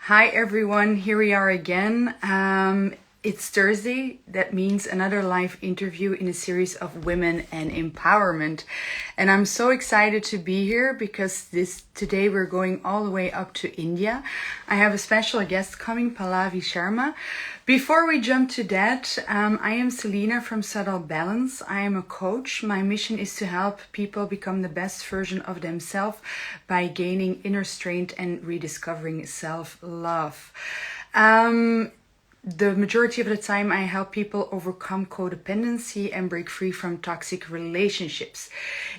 Hi everyone, here we are again. It's Thursday. That means another live interview in a series of women and empowerment. And I'm so excited to be here because today we're going all the way up to India. I have a special guest coming, Pallavi Sharma. Before we jump to that, I am Selina from Subtle Balance. I am a coach. My mission is to help people become the best version of themselves by gaining inner strength and rediscovering self-love. The majority of the time, I help people overcome codependency and break free from toxic relationships.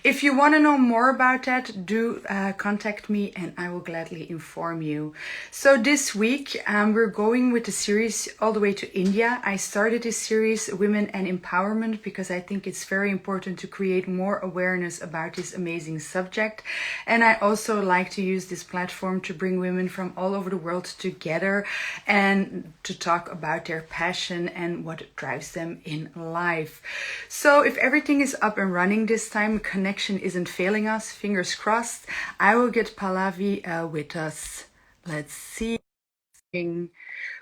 If you want to know more about that, do contact me and I will gladly inform you. So this week, we're going with the series all the way to India. I started this series, Women and Empowerment, because I think it's very important to create more awareness about this amazing subject. And I also like to use this platform to bring women from all over the world together and to talk about their passion and what drives them in life. So if everything is up and running this time, connection isn't failing us, fingers crossed, I will get Pallavi with us. Let's see.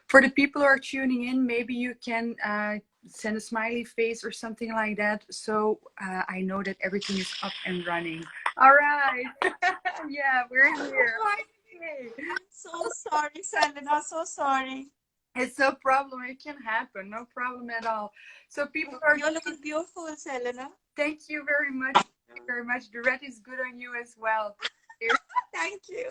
For the people who are tuning in, maybe you can send a smiley face or something like that, so I know that everything is up and running. All right. Yeah, we're here. Okay. I'm so sorry, Selena. So sorry. It's no problem. It can happen. No problem at all. So people are. You're looking beautiful, Selena. Thank you very much. Thank you very much. The red is good on you as well. Thank you.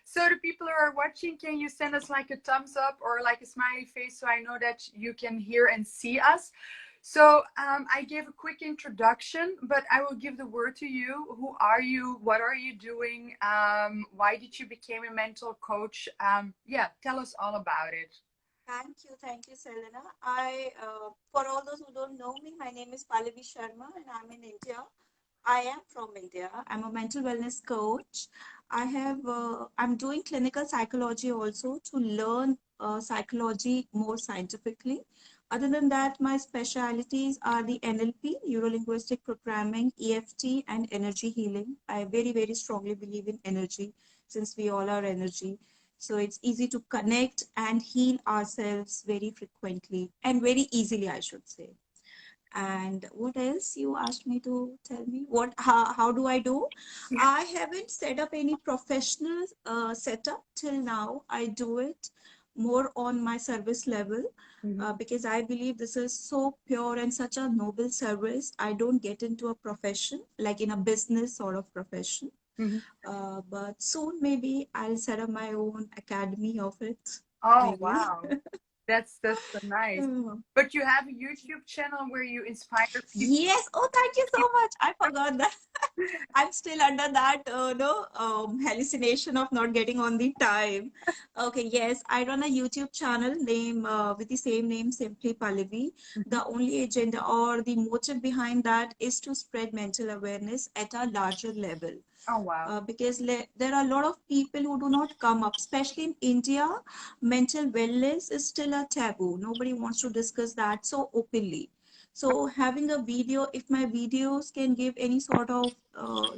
So the people who are watching, can you send us like a thumbs up or like a smiley face so I know that you can hear and see us? So I gave a quick introduction, but I will give the word to you. Who are you? What are you doing? Why did you become a mental coach? Yeah, tell us all about it. Thank you, Selena. For all those who don't know me, my name is Pallavi Sharma, and I'm in India. I am from India. I'm a mental wellness coach. I'm doing clinical psychology also to learn psychology more scientifically. Other than that, my specialities are the NLP, neuro linguistic programming, EFT, and energy healing. I very, very strongly believe in energy since we all are energy. So it's easy to connect and heal ourselves very frequently and very easily, I should say. And what else you asked me to tell me? How do I do? I haven't set up any professional setup till now. I do it more on my service level Mhm. because I believe this is so pure and such a noble service. I don't get into a profession like in a business sort of profession. Mhm. But soon maybe I'll set up my own academy of it. Oh, Maybe. wow. That's so nice. Mm. But you have a YouTube channel where you inspire people. Yes. Oh, thank you so much. I forgot that. I'm still under that no hallucination of not getting on the time. Okay, yes, I run a YouTube channel name with the same name, simply Pallavi. Mhm. The only agenda or the motive behind that is to spread mental awareness at a larger level. Oh, wow. Because there are a lot of people who do not come up, especially in India. Mental wellness is still a taboo. Nobody wants to discuss that so openly. So having a video, if my videos can give any sort of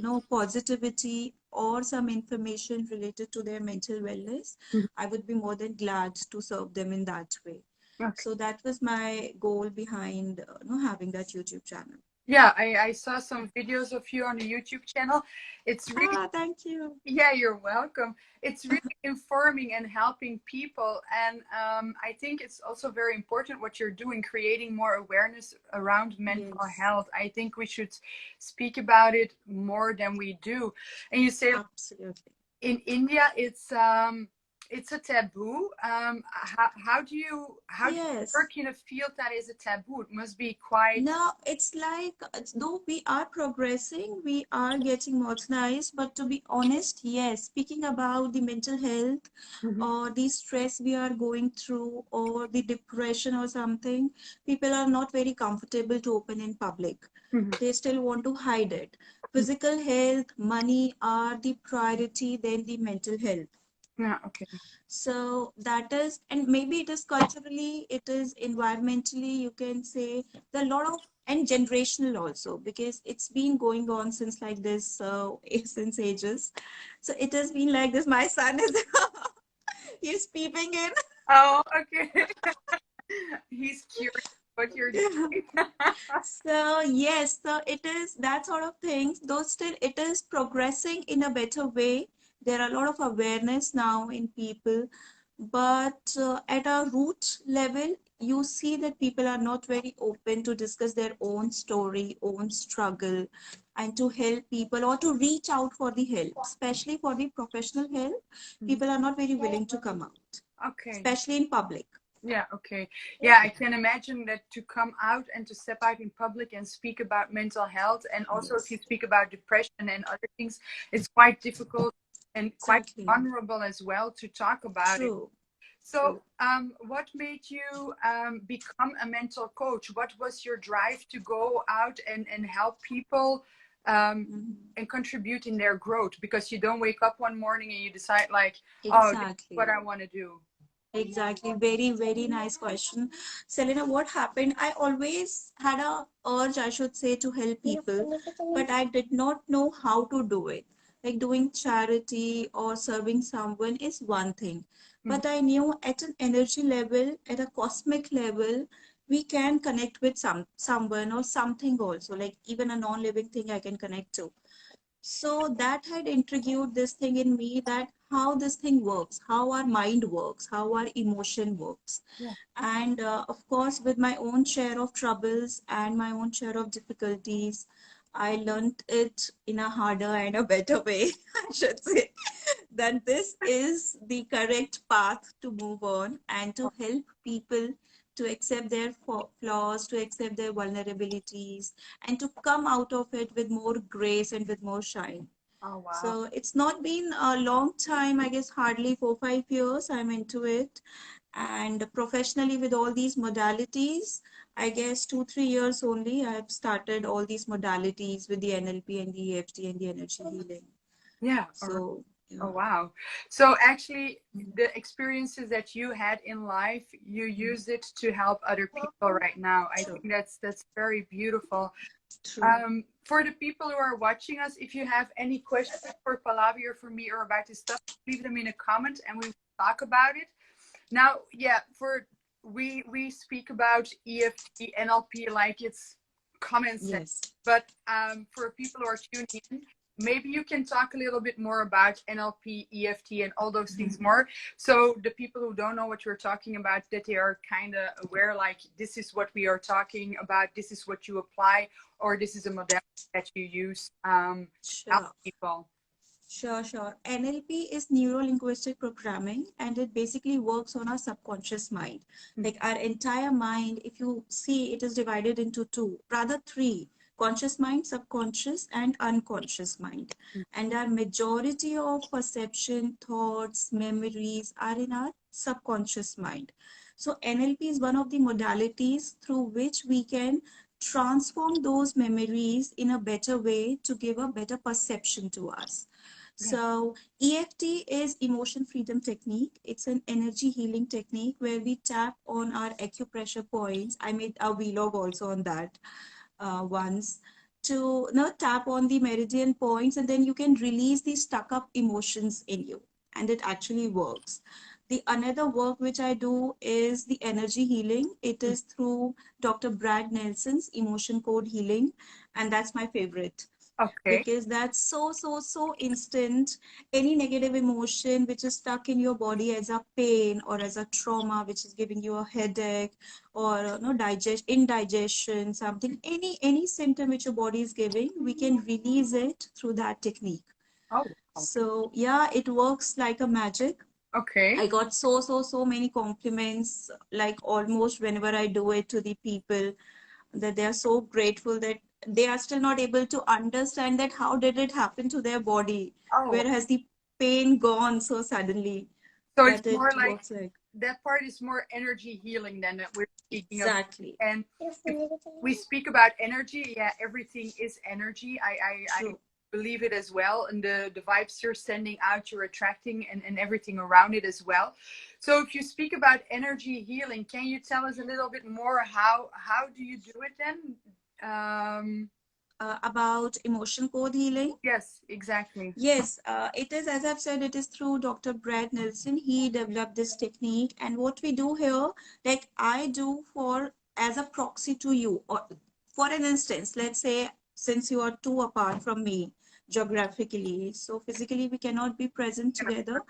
no positivity or some information related to their mental wellness, Mhm. I would be more than glad to serve them in that way. Okay. So that was my goal behind no, having that YouTube channel. Yeah, I saw some videos of you on the YouTube channel. It's really, Ah, thank you. yeah, you're welcome. It's really informing and helping people. And I think it's also very important what you're doing, creating more awareness around mental Yes, health. I think we should speak about it more than we do. And you say absolutely. in India, it's a taboo. How do you Yes. work in a field that is a taboo? It must be quite. Now it's like, though we are progressing, we are getting modernized, but to be honest, yes, speaking about the mental health Mhm. or the stress we are going through or the depression or something, people are not very comfortable to open in public. Mhm. They still want to hide it. Physical health, money are the priority than the mental health. Yeah, okay. So that is, and maybe it is culturally, it is environmentally, you can say, the lot of, and generational also, because it's been going on since like this, since ages. So it has been like this. My son is, He's peeping in. Oh, okay. He's curious what you're Yeah. doing. So yes, so it is that sort of things, though still it is progressing in a better way. There are a lot of awareness now in people, but at a root level, you see that people are not very open to discuss their own story, own struggle, and to help people or to reach out for the help, especially for the professional help. Mhm. People are not very willing to come out, Okay. especially in public. Yeah, okay. Yeah, I can imagine that to come out and to step out in public and speak about mental health, and also if you Yes, speak about depression and other things, it's quite difficult and quite exactly. vulnerable as well to talk about it. True, So, true. what made you become a mental coach? What was your drive to go out and help people Mhm. and contribute in their growth? Because you don't wake up one morning and you decide, like, oh, this is what Exactly. I want to do. Exactly. Very, very nice question. Selena, what happened? I always had a urge, I should say, to help people, but I did not know how to do it. Like doing charity or serving someone is one thing, Mhm. but I knew at an energy level, at a cosmic level, we can connect with someone or something also, like even a non-living thing I can connect to. So that had intrigued this thing in me, that how this thing works, how our mind works, how our emotion works. Yeah. And of course, with my own share of troubles and my own share of difficulties, I learned it in a harder and a better way, I should say, that this is the correct path to move on and to help people to accept their flaws, to accept their vulnerabilities, and to come out of it with more grace and with more shine. Oh, wow. So it's not been a long time, I guess hardly 4 5 years I'm into it. And professionally with all these modalities, I guess 2 3 years only I've started all these modalities with the NLP and the EFT and the energy healing. Yeah. So Oh, yeah. wow. So actually, the experiences that you had in life, you Mhm. use it to help other people right now. I True, think that's very beautiful. true. For the people who are watching us, if you have any questions for Pallavi or for me or about this stuff, leave them in a comment and we will talk about it. Now, yeah, for we speak about EFT, NLP like it's common sense, Yes. but for people who are tuning in, maybe you can talk a little bit more about NLP, EFT, and all those things Mhm. more. So the people who don't know what you're talking about, that they are kind of aware, like this is what we are talking about, this is what you apply, or this is a modality that you use to help Sure. people. Sure, sure. NLP is neuro linguistic programming, and it basically works on our subconscious mind. Like our entire mind, if you see, it is divided into two, rather three: conscious mind, subconscious, and unconscious mind. And our majority of perception, thoughts, memories are in our subconscious mind. So NLP is one of the modalities through which we can transform those memories in a better way to give a better perception to us. Yeah. So EFT is emotion freedom technique. It's an energy healing technique where we tap on our acupressure points. I made a vlog also on that once, to tap on the meridian points, and then you can release the stuck up emotions in you, and it actually works. The another work which I do is the energy healing. It is through Dr. Brad Nelson's emotion code healing, and that's my favorite Okay. because that's so instant. Any negative emotion which is stuck in your body as a pain or as a trauma which is giving you a headache or no indigestion, something, any symptom which your body is giving, we can release it through that technique. Oh, wow. So yeah, it works like a magic. Okay. I got so many compliments, like almost whenever I do it to the people, that they are so grateful that they are still not able to understand that how did it happen to their body, Oh, where has the pain gone so suddenly, so it's but more it like works like that part is more energy healing than that we're speaking about. exactly. And if we speak about energy, yeah, everything is energy. I True. believe it as well. And the vibes you're sending out, you're attracting and everything around it as well. So if you speak about energy healing, can you tell us a little bit more how do you do it then? about emotion code healing. Yes, exactly. Yes, it is, as I've said, it is through Dr. Brad Nelson. He developed this technique. And what we do here, like I do for as a proxy to you, or for an instance, let's say, since you are two apart from me geographically, so physically we cannot be present together,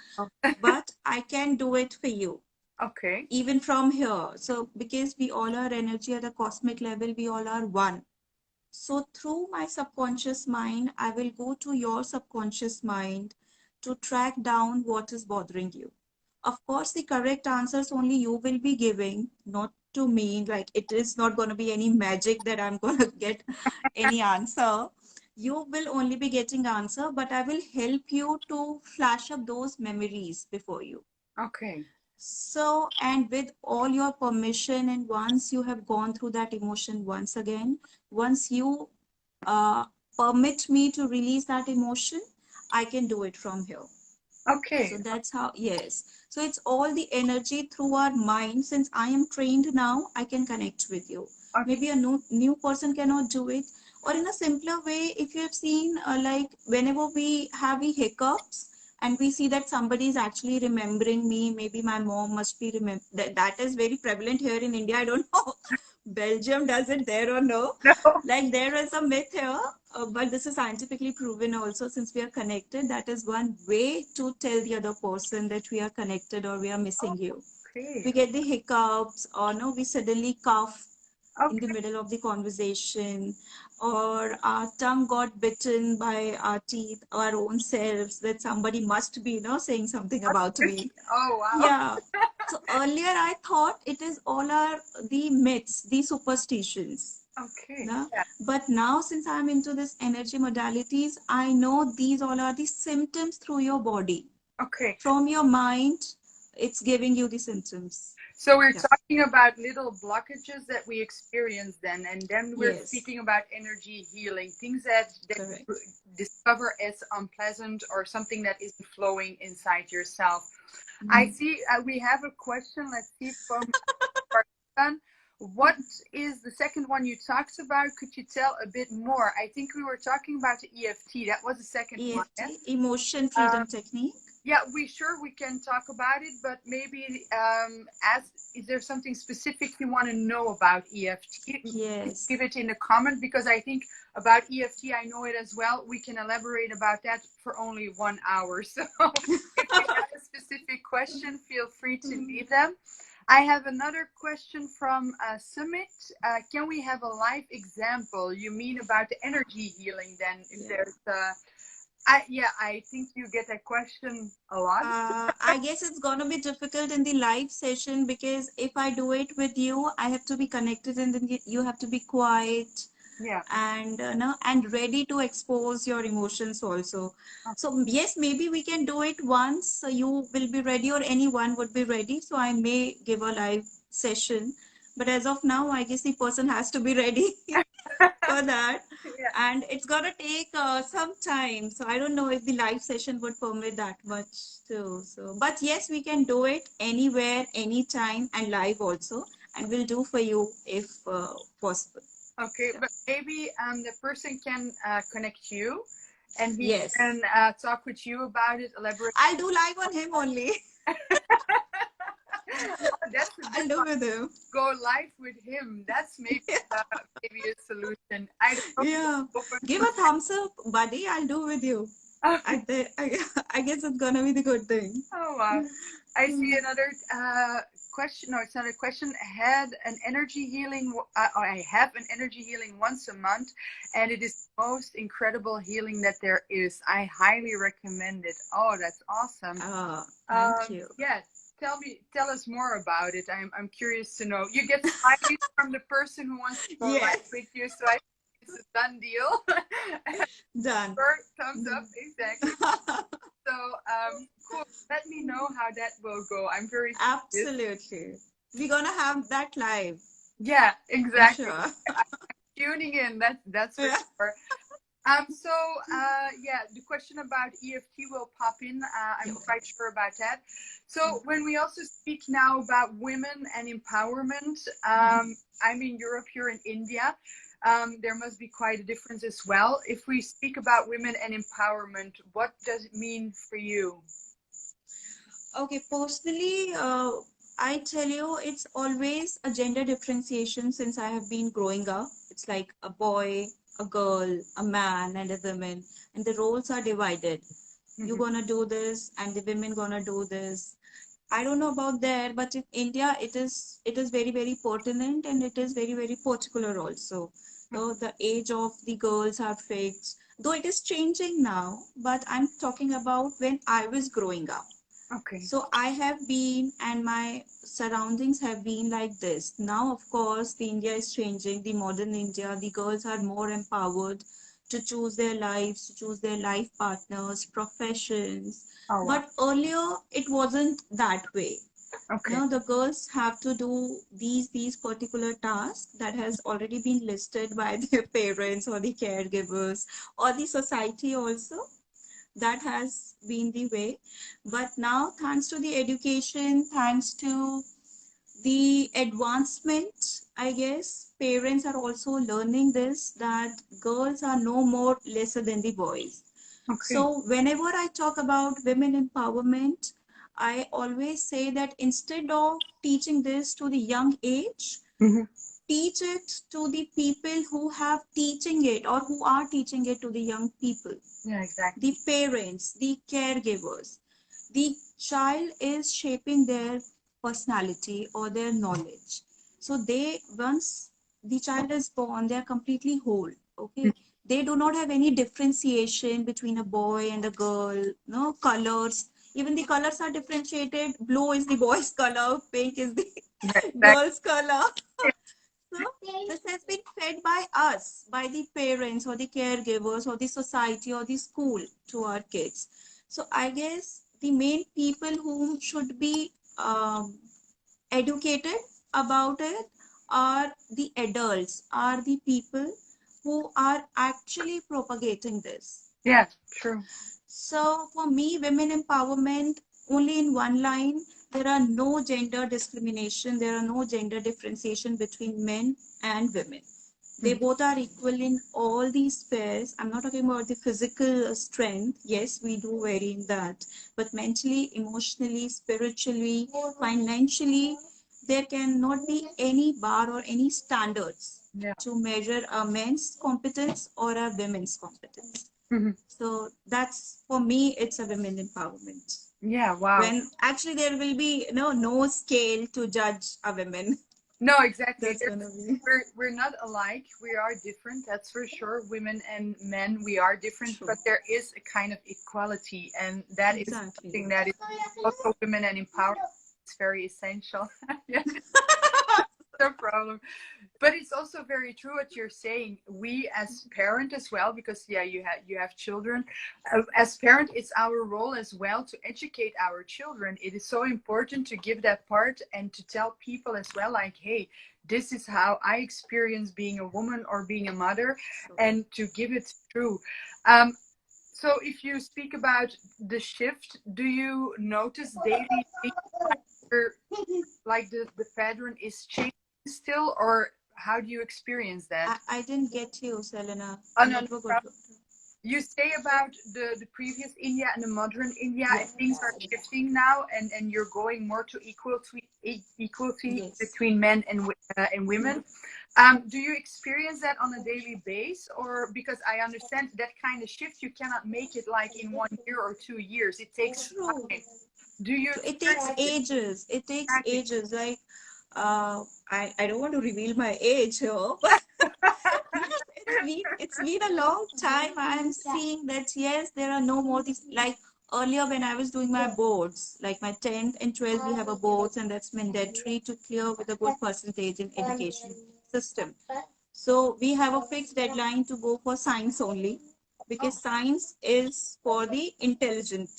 but I can do it for you. Okay. Even from here. So because we all are energy at a cosmic level, we all are one. So through my subconscious mind, I will go to your subconscious mind to track down what is bothering you. Of course, the correct answers only you will be giving, not to me. Like it is not going to be any magic that I'm going to get any answer. You will only be getting answer, but I will help you to flash up those memories before you. Okay. So, and with all your permission, and once you have gone through that emotion once again, once you uh, permit me to release that emotion, I can do it from here. Okay. So that's how, yes. So it's all the energy through our mind. Since I am trained now, I can connect with you. Okay. Maybe a new person cannot do it. Or in a simpler way, if you have seen, like whenever we have hiccups and we see that somebody is actually remembering me, maybe my mom must be remember that is very prevalent here in India. I don't know. Belgium does it there or no? No. Like there is a myth here, but this is scientifically proven also. Since we are connected, that is one way to tell the other person that we are connected or we are missing you. Okay. We get the hiccups, or no, we suddenly cough in the Okay. middle of the conversation, or our tongue got bitten by our teeth, our own selves, that somebody must be, saying something about me. Oh, wow. Yeah. So earlier I thought it is all our the myths, the superstitions. Okay. No? Yeah. But now since I'm into this energy modalities, I know these all are the symptoms through your body. Okay. From your mind, it's giving you the symptoms. So we're Yeah. talking about little blockages that we experience and then we're Yes. speaking about energy healing, things that Correct. you discover as unpleasant or something that isn't flowing inside yourself. I see we have a question. Let's see from Pakistan. What is the second one you talked about? Could you tell a bit more? I think we were talking about the EFT. That was the second one. EFT, emotion Um, freedom technique. yeah, we can talk about it, but maybe as is there something specific you want to know about EFT? Yes. Give it in a comment, because I think about EFT I know it as well. We can elaborate about that for only 1 hour. So if you have a specific question, feel free to leave them. I have another question from Summit. Can we have a live example? You mean about the energy healing then? If Yeah. there's I think you get that question a lot. I guess it's gonna be difficult in the live session, because if I do it with you, I have to be connected, and then you have to be quiet Yeah. and no, and ready to expose your emotions also. So yes, maybe we can do it once. So you will be ready, or anyone would be ready. So I may give a live session, but as of now, I guess the person has to be ready for that. Yeah. And it's gonna take some time, so I don't know if the live session would permit that much too. So but yes, we can do it anywhere, anytime, and live also, and we'll do for you if possible. Okay, Yeah. but maybe the person can connect you, and he Yes, can talk with you about it, elaborate. I'll do live on him only. Oh, that's a I'll good do one. with him. Go live with him. That's maybe a solution. I don't know. Yeah, Open give to a thumbs up, buddy. I'll do with you. that. I guess it's gonna be the good thing. Oh wow. I see another question. No, it's not a question. I have an energy healing once a month, and it is the most incredible healing that there is. I highly recommend it. Oh, that's awesome. Thank you. Yeah, tell us more about it. I'm curious to know. You get smileys from the person who wants to go live Yes, with you, so I think it's a done deal. done. Or thumbs up, exactly. So, cool. Let me know how that will go. I'm very curious. Absolutely. We're gonna have that live Yeah, for exactly. sure. I'm tuning in. That's for Yeah. sure. Yeah, the question about EFT will pop in. I'm quite sure about that. So when we also speak now about women and empowerment, I'm in Europe, you're in India. There must be quite a difference as well. If we speak about women and empowerment, what does it mean for you? Okay, personally, I tell you, it's always a gender differentiation since I have been growing up. It's like a boy, a girl, a man, and a woman, and the roles are divided. You're gonna do this, and the women gonna do this. I don't know about there, but in India, it is very very pertinent and it is very very particular also. So the age of the girls are fixed, though it is changing now. But I'm talking about when I was growing up. Okay. So I have been, and my surroundings have been like this. Now, of course, the India is changing, the modern India, the girls are more empowered to choose their lives, to choose their life partners, professions. Oh, wow. But earlier, it wasn't that way. Okay. Now the girls have to do these particular tasks that has already been listed by their parents or the caregivers or the society also. That has been the way. But now, thanks to the education, thanks to the advancement, I guess parents are also learning this, that girls are no more lesser than the boys. Okay. So whenever I talk about women empowerment, I always say that instead of teaching this to the young age, teach it to the people who have teaching it or who are teaching it to the young people. Yeah, exactly. The parents, the caregivers. The child is shaping their personality or their knowledge. So they, once the child is born, they are completely whole. Okay. They do not have any differentiation between a boy and a girl. No colors. Even the colors are differentiated. Blue is the boy's color, pink is the girl's color. So this has been fed by us, by the parents or the caregivers or the society or the school to our kids. So I guess the main people who should be educated about it are the adults, are the people who are actually propagating this. Yeah, true. So for me, women empowerment, only in one line, there are no gender discrimination, there are no gender differentiation between men and women. They both are equal in all these spheres. I'm not talking about the physical strength. Yes, we do vary in that. But mentally, emotionally, spiritually, financially, there cannot be any bar or any standards to measure a man's competence or a women's competence. So that's, for me, it's a women empowerment. Yeah, wow. When actually there will be no scale to judge a woman. No, exactly. That's gonna be. We're not alike. We are different. That's for sure. Women and men, we are different, True. but there is a kind of equality, and that is Exactly. something that is also women and empowerment. It's very essential. Yeah, no problem. But it's also very true what you're saying. We as parent as well, because yeah, you have children. As parent, it's our role as well to educate our children. It is so important to give that part and to tell people as well, like, hey, this is how I experience being a woman or being a mother, and to give it through. So if you speak about the shift, do you notice daily things like the pattern is changing still, or how do you experience that? I didn't get you, Selena. Oh, The no, no network got. problem. You say about the previous India and the modern India, Yeah. and things are shifting now, and you're going more to equality Yes. between men and women. Do you experience that on a daily basis, or because I understand that kind of shift you cannot make it like in 1 year or 2 years? It takes True. time. Do you It takes experience it? ages. It takes Exactly. ages. Like, I don't want to reveal my age here, but it's been a long time. I'm seeing that yes, there are no more these, like earlier when I was doing my boards, like my 10th and 12th, we have a boards and that's mandatory to clear with a good percentage in education system. So we have a fixed deadline to go for science only, because science is for the intelligent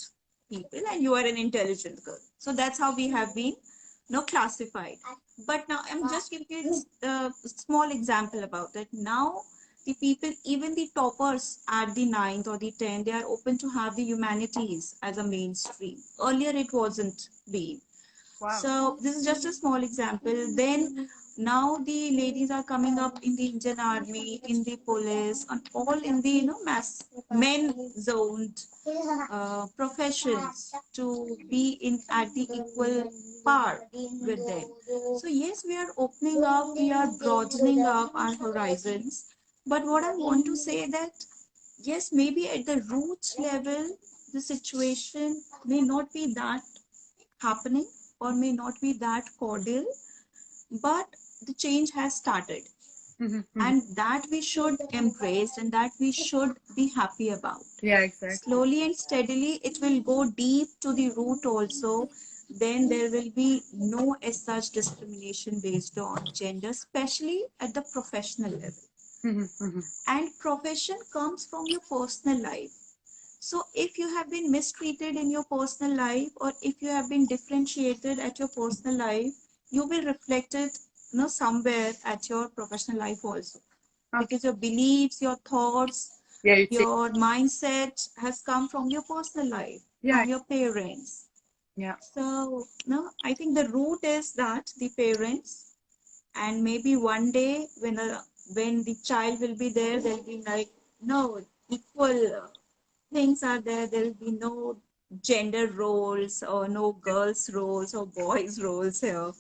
people and you are an intelligent girl. So that's how we have been classified. But now I'm just giving you a small example about it. Now the people, even the toppers at the ninth or the 10th, they are open to have the humanities as a mainstream. Earlier it wasn't being. Wow. So this is just a small example. Then now the ladies are coming up in the Indian Army, in the police, and all in the mass men zoned professions to be in at the equal par with them. So yes, we are opening up, we are broadening up our horizons. But what I want to say that yes, maybe at the roots level, the situation may not be that happening or may not be that cordial, but the change has started, and that we should embrace and that we should be happy about. Yeah, exactly. Slowly and steadily, it will go deep to the root also. Then there will be no as such discrimination based on gender, especially at the professional level. And profession comes from your personal life. So if you have been mistreated in your personal life, or if you have been differentiated at your personal life, you will reflect it, somewhere at your professional life also. Okay. Because your beliefs, your thoughts, Yeah, your mindset has come from your personal life, yeah, from your parents. yeah. So, no, I think the root is that the parents, and maybe one day when the child will be there, they'll be like, no, equal things are there. There will be no gender roles or no girls roles or boys roles here.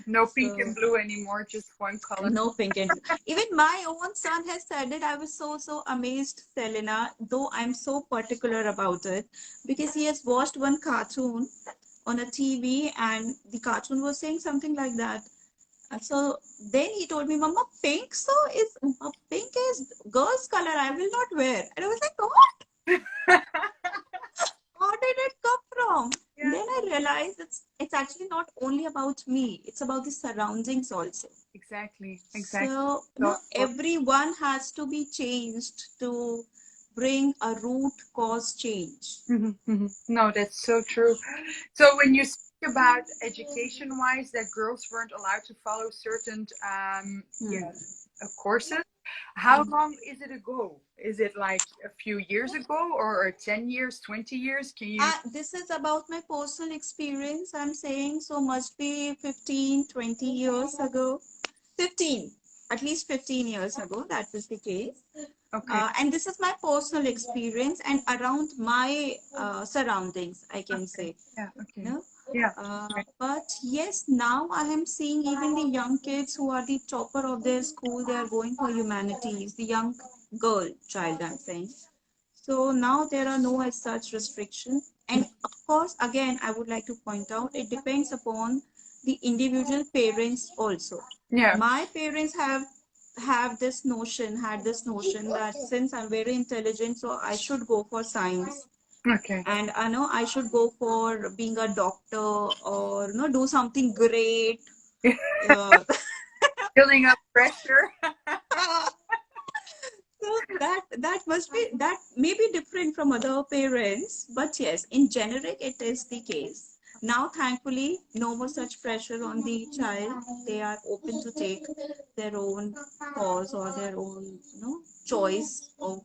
No pink So and blue anymore, just one color. no pink and blue. Even my own son has said it. I was so amazed, Selina, though I'm so particular about it, because he has watched one cartoon on a TV and the cartoon was saying something like that. So then he told me, Mama, pink is girl's color. I will not wear. And I was like, what? How did it come from? Yeah. Then I realized it's actually not only about me, it's about the surroundings also. Exactly, exactly. So So, everyone has to be changed to bring a root cause change. No, that's so true. So when you speak about education-wise, that girls weren't allowed to follow certain yeah, courses, how long is it ago? Is it like a few years ago or 10 years, 20 years? Can you? This is about my personal experience. I'm saying so must be 15, 20 years ago. 15, at least 15 years ago, that was the case. Okay. And this is my personal experience and around my surroundings, I can say. Yeah, okay. No? Yeah. But yes, now I am seeing even the young kids who are the topper of their school, they are going for humanities, the young girl child, I'm saying. So now there are no as such restrictions. And of course, again, I would like to point out it depends upon the individual parents also. Yeah. My parents had this notion that since I'm very intelligent, so I should go for science. Okay. And I know I should go for being a doctor or do something great. Uh, Building up pressure. So that must be that may be different from other parents, but yes, in generic it is the case. Now, thankfully, no more such pressure on the child. They are open to take their own cause or their own, choice of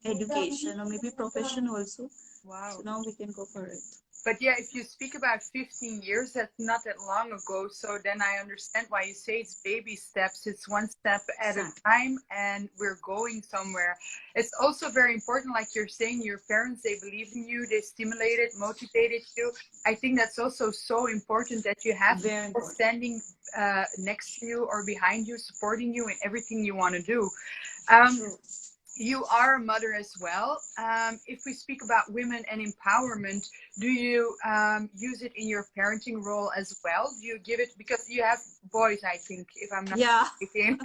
education or maybe profession also. Wow. So now we can go for it. But yeah, if you speak about 15 years, that's not that long ago. So then I understand why you say it's baby steps. It's one step at a time and we're going somewhere. It's also very important, like you're saying, your parents, they believe in you, they stimulated, motivated you. I think that's also so important that you have people standing next to you or behind you, supporting you in everything you want to do. You are a mother as well. If we speak about women and empowerment, do you use it in your parenting role as well? Do you give it, because you have boys, I think, if I'm not mistaken.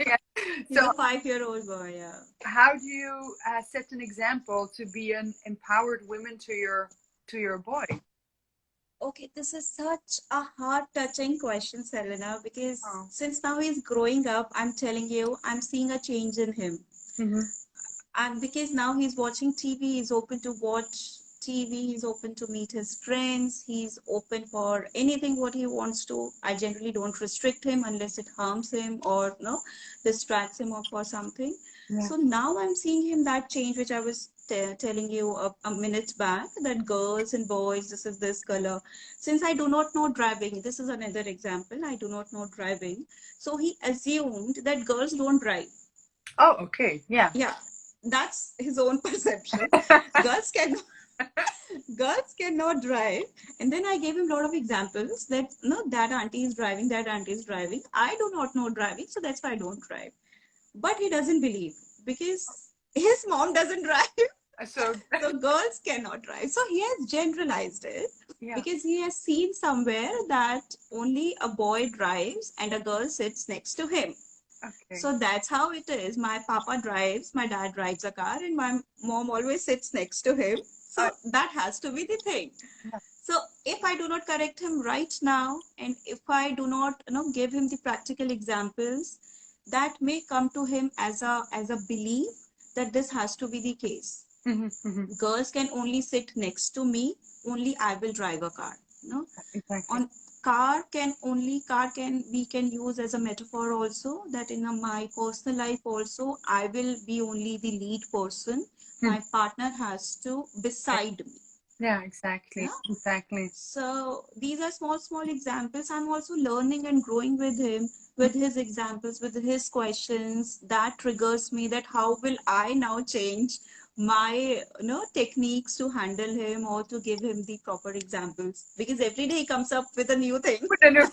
So a 5-year-old boy, yeah. How do you set an example to be an empowered woman to your boy? Okay, this is such a heart-touching question, Selena, because since now he's growing up, I'm telling you, I'm seeing a change in him. And because now he's watching TV, he's open to watch TV, he's open to meet his friends, he's open for anything what he wants to. I generally don't restrict him unless it harms him or distracts him or for something. So now I'm seeing him that change, which I was telling you a minute back that girls and boys, this is this color. Since I do not know driving, this is another example. I do not know driving. So he assumed that girls don't drive. Oh, okay. Yeah. Yeah, that's his own perception. Girls can girls cannot drive. And then I gave him a lot of examples that no, that auntie is driving, that auntie is driving. I do not know driving, so that's why I don't drive. But he doesn't believe because his mom doesn't drive. So, So girls cannot drive. So he has generalized it yeah. because he has seen somewhere that only a boy drives and a girl sits next to him. Okay. So that's how it is. My papa drives, my dad drives a car, and my mom always sits next to him. Uh, So that has to be the thing. yeah. So if I do not correct him right now, and if I do not, give him the practical examples, that may come to him as a belief that this has to be the case. Girls can only sit next to me, only I will drive a car. No, Exactly. on car can we can use as a metaphor also that in my personal life also I will be only the lead person. My partner has to beside me. Yeah, exactly. Yeah. Exactly. So these are small examples. I'm also learning and growing with him, with his examples, with his questions. That triggers me that how will I now change my techniques to handle him or to give him the proper examples, because every day he comes up with a new thing. Put a new-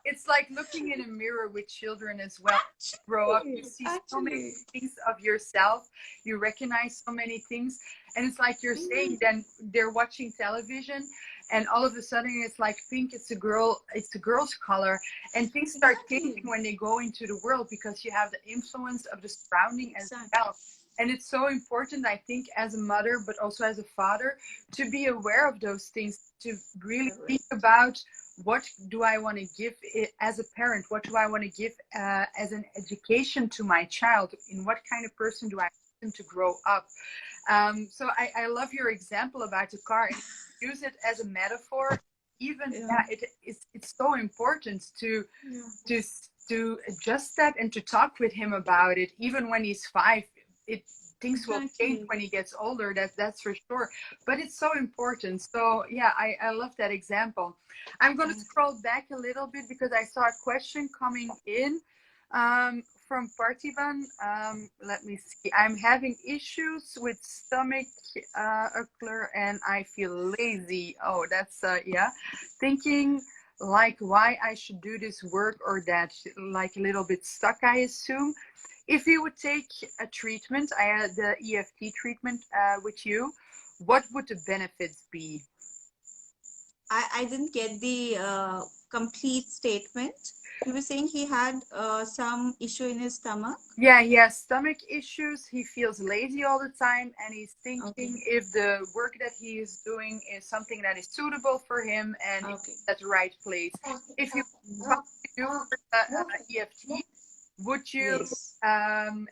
It's like looking in a mirror with children as well. Grow up, you see so many Actually, things of yourself, you recognize so many things, and it's like you're saying, then they're watching television, and all of a sudden it's like pink, it's a girl's color, and things start changing exactly, when they go into the world because you have the influence of the surrounding as exactly, well. And it's so important, I think, as a mother, but also as a father, to be aware of those things, to really think correct, about what do I want to give it, as a parent, what do I want to give as an education to my child, in what kind of person do I want them to grow up. So I love your example about the car, and use it as a metaphor. Even yeah, yeah, it's so important yeah, to to adjust that and to talk with him about it, even when he's 5. It Things will change exactly. when he gets older, that's for sure, but it's so important. So yeah, I love that example. I'm going to Thank scroll back a little bit because I saw a question coming in from Parthivan. Let me see. I'm having issues with stomach upler and I feel lazy. Oh, that's yeah, thinking like why I should do this work or that, like a little bit stuck, I assume. If you would take a treatment, I had the EFT treatment with you, what would the benefits be? I didn't get the complete statement. You were saying he had some issue in his stomach. Yeah, he has stomach issues. He feels lazy all the time, and he's Okay. thinking if the work that he is doing is something that is suitable for him and if Okay. it's at the right place. If you come to do EFT, would you Yes. um,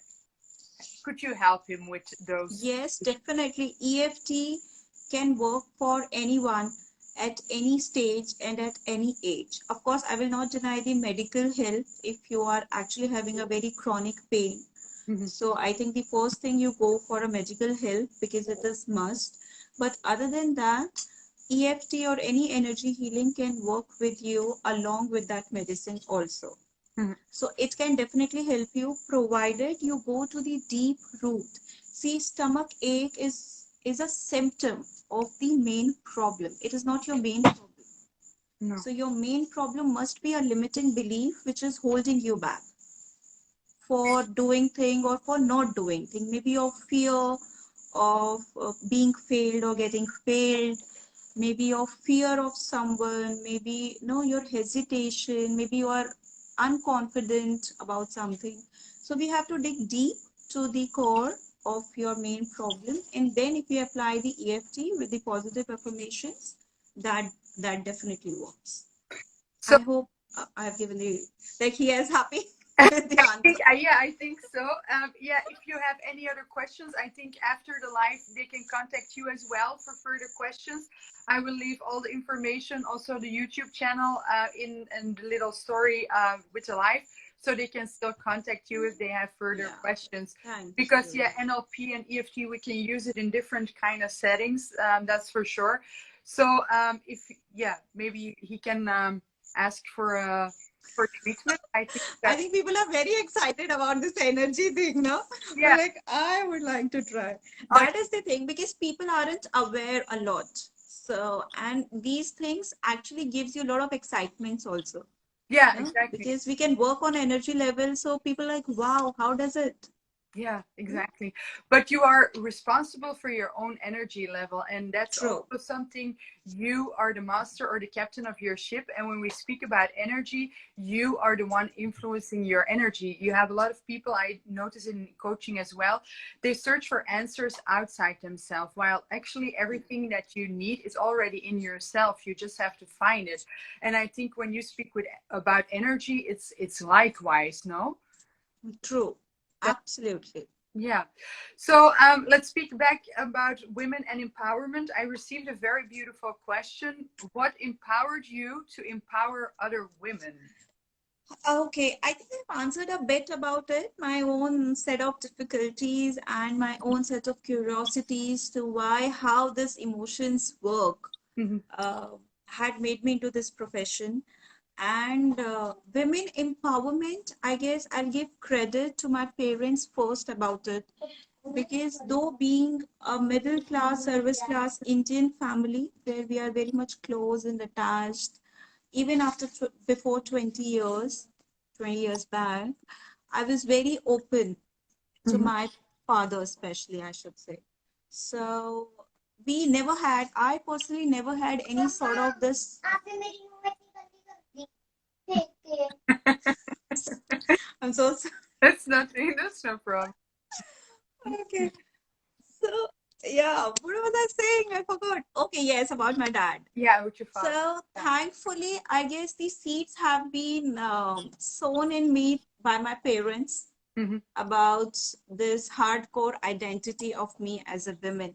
could you help him with those Yes, issues? definitely. EFT can work for anyone at any stage and at any age. Of course, I will not deny the medical help if you are actually having a very chronic pain. Mhm. So I think the first thing you go for a medical help because it is must. But other than that, EFT or any energy healing can work with you along with that medicine also. Mhm. So it can definitely help you provided you go to the deep root. See, stomach ache is a symptom of the main problem. It is not your main problem. No. So your main problem must be a limiting belief which is holding you back for doing thing or for not doing thing. Maybe your fear of being failed or getting failed, maybe your fear of someone, maybe your hesitation, maybe you are unconfident about something. So we have to dig deep to the core of your main problem, and then if we apply the EFT with the positive affirmations, that that definitely works. So I hope I have given the like he is happy. with the answer. Yeah, I think so. Yeah, if you have any other questions, I think after the live they can contact you as well for further questions. I will leave all the information, also the YouTube channel, in the little story with the live, so they can still contact you if they have further Yeah, questions. thank Because you. yeah, NLP and EFT we can use it in different kind of settings. That's for sure. So if yeah, maybe he can ask for treatment. I think I that think people are very excited about this energy thing, no? yeah. Like, I would like to try. Oh, That is the thing, because people aren't aware a lot. So, and these things actually gives you a lot of excitements also, yeah, no? exactly. Because we can work on energy level. So people are like, wow, how does it? Yeah, Hmm? exactly. But you are responsible for your own energy level, and that's True. also something. You are the master or the captain of your ship. And when we speak about energy, you are the one influencing your energy. You have a lot of people, I notice in coaching as well, they search for answers outside themselves, while actually everything that you need is already in yourself. You just have to find it. And I think when you speak with about energy, it's likewise, no? True. Absolutely. Yeah. So let's speak back about women and empowerment. I received a very beautiful question. What empowered you to empower other women? Okay, I think I've answered a bit about it. My own set of difficulties and my own set of curiosities to why, how these emotions work, Mhm. had made me into this profession. And women empowerment, I guess I'll give credit to my parents first about it. Because though being a middle class, service class Indian family, where we are very much close and attached, even after before 20 years, 20 years back, I was very open to Mhm. my father, especially, I should say. So we never had, I personally never had any sort of this. I'm so sorry. That's nothing. That's no problem. Okay. So, yeah, what was I saying? I forgot. Okay, yes, about my dad. Yeah, with your father. So, Yeah. thankfully, I guess the seeds have been sown in me by my parents Hmm. about this hardcore identity of me as a woman.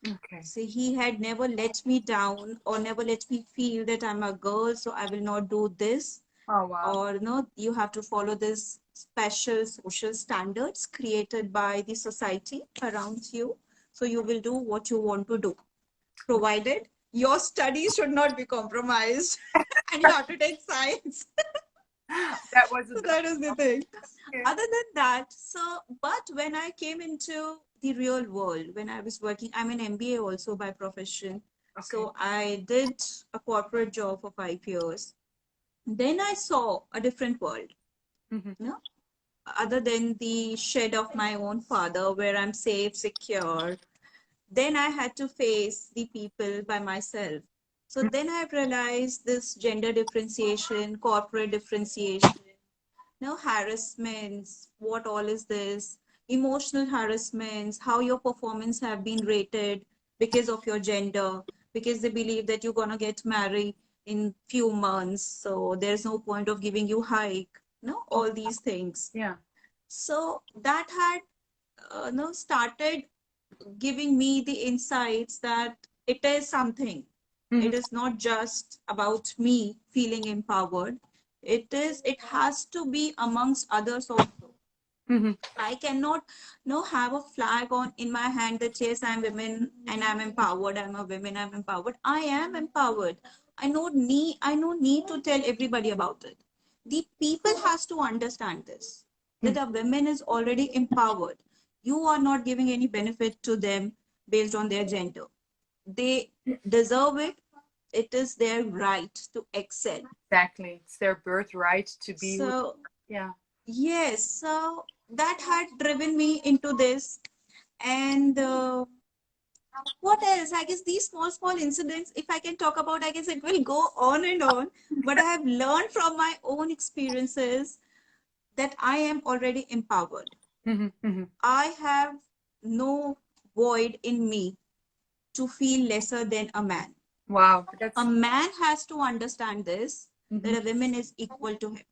Okay. See, he had never let me down or never let me feel that I'm a girl, so I will not do this. Oh wow. Or no, you have to follow this special social standards created by the society around you. So you will do what you want to do, provided your studies should not be compromised and you have to take science. That was a So that is the thing. okay. Other than that, so but when I came into the real world, when I was working, I'm an MBA also by profession. Okay. So I did a corporate job for 5 years. Then I saw a different world, Hmm. you know, other than the shed of my own father, where I'm safe, secure. Then I had to face the people by myself. So then I've realized this gender differentiation, corporate differentiation, no harassments, what all is this, emotional harassments, how your performance have been rated because of your gender, because they believe that you're gonna get married in few months, so there's no point of giving you hike, no, Oh, all these things. yeah. So that had no started giving me the insights that it is something. Hmm. It is not just about me feeling empowered. It has to be amongst others also. Hmm. I cannot no have a flag on in my hand that says I'm women and I'm empowered. I'm a woman. I'm empowered. I am empowered. I no need to tell everybody about it. The people has to understand this, that a woman is already empowered. You are not giving any benefit to them based on their gender. They deserve it. It is their right to excel. Exactly. It's their birthright to be who. So Yeah. yes, so that had driven me into this. And what else? I guess these small, small incidents, if I can talk about, I guess it will go on and on. But I have learned from my own experiences that I am already empowered. Hmm. Hmm. I have no void in me to feel lesser than a man. Wow. A That's man has to understand this, mhm. that a woman is equal to him.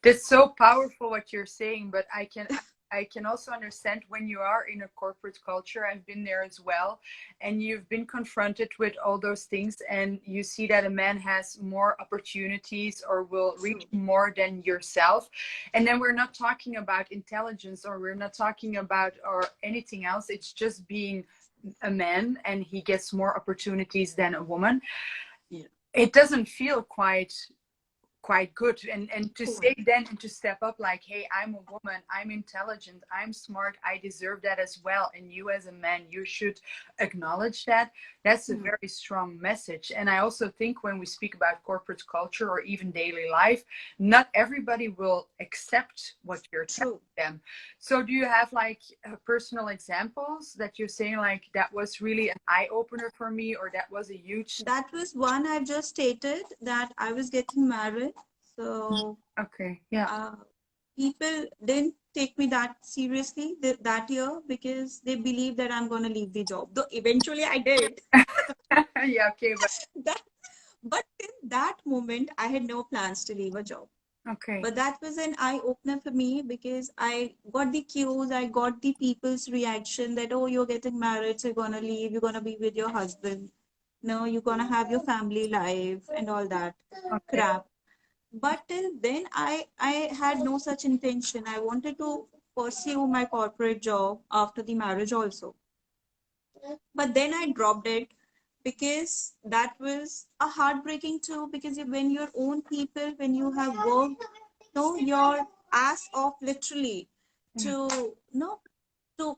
That's so powerful what you're saying, but I can also understand when you are in a corporate culture. I've been there as well, and you've been confronted with all those things, and you see that a man has more opportunities or will reach True. more than yourself. And then we're not talking about intelligence, or we're not talking about or anything else. It's just being a man, and he gets more opportunities than a woman. Yeah. It doesn't feel quite good, and to say Quite. then and to step up like, hey, I'm a woman, I'm intelligent, I'm smart, I deserve that as well, and you as a man, you should acknowledge that. That's a Hmm. very strong message. And I also think when we speak about corporate culture or even daily life, not everybody will accept what you're telling True. them. So do you have like personal examples that you're saying like that was really an eye opener for me, or that was a huge. That was one I've just stated, that I was getting married. So Okay, yeah. uh, people didn't take me that seriously that year because they believed that I'm going to leave the job. Though eventually I did. Yeah, okay, but That, but in that moment, I had no plans to leave a job. okay. But that was an eye opener for me because I got the cues, I got the people's reaction that, oh, you're getting married, so you're going to leave, you're going to be with your husband. No, you're going to have your family life and all that Okay. crap. But till then, I had no such intention. I wanted to pursue my corporate job after the marriage also. But then I dropped it because that was a heartbreaking too. Because when your own people, when you have worked, no, your ass off literally Yeah. to no to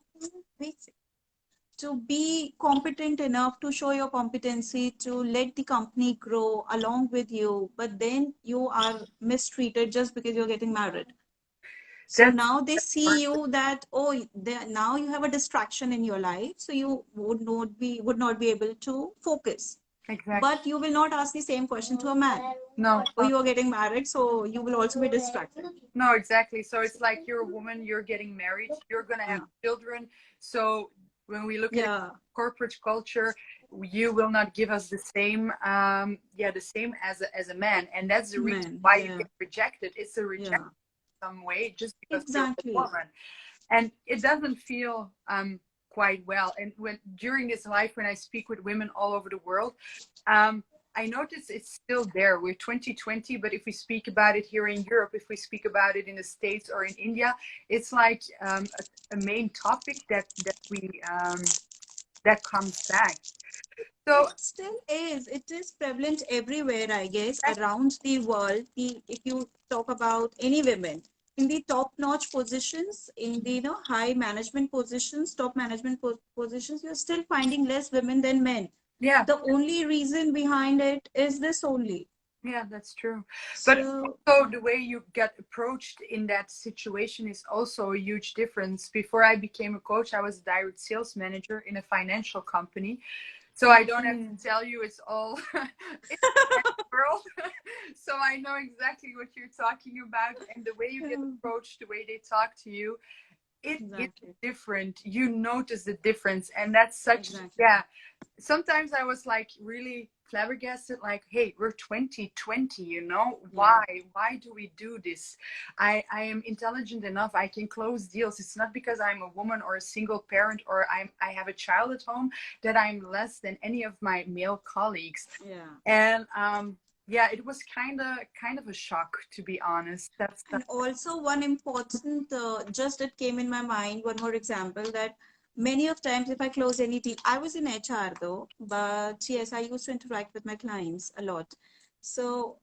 to be competent enough to show your competency to let the company grow along with you, but then you are mistreated just because you're getting married. So That's now they hard. see you that, oh, now you have a distraction in your life, so you would not be able to focus. Exactly. But you will not ask the same question to a man. No, Oh, you are getting married, so you will also be distracted. no, exactly. So it's like you're a woman, you're getting married, you're gonna have Yeah. children. So when we look at it, Yeah. corporate culture, you will not give us the same, yeah, the same as a man, and that's the reason Man. why you Yeah. get rejected. It's a rejection Yeah. some way just because you're a Exactly. woman, and it doesn't feel quite well. And when during this life, when I speak with women all over the world, um, I notice it's still there. We're 2020, but if we speak about it here in Europe, if we speak about it in the States or in India, it's like a main topic that comes back. So It still is. It is prevalent everywhere, I guess, around the world. If you talk about any women in the top-notch positions, in the high management positions, top management positions, you're still finding less women than men. yeah, The only reason behind it is this only. yeah, that's true. But So, also the way you get approached in that situation is also a huge difference. Before I became a coach, I was a direct sales manager in a financial company. So I don't have to okay. tell you it's all it's the world. So I know exactly what you're talking about, and the way you get Yeah, approached, the way they talk to you, it is exactly. different. You notice the difference, and that's such, Exactly. yeah. Sometimes I was like really flabbergasted, like, hey, we're 2020, Yeah. why do we do this? I am intelligent enough, I can close deals. It's not because I'm a woman or a single parent or I have a child at home that I'm less than any of my male colleagues. Yeah. And yeah, it was kind of a shock, to be honest. That's And also one important, just it came in my mind, one more example that many of times if I close any deal, I was in HR though, but yes, I used to interact with my clients a lot. So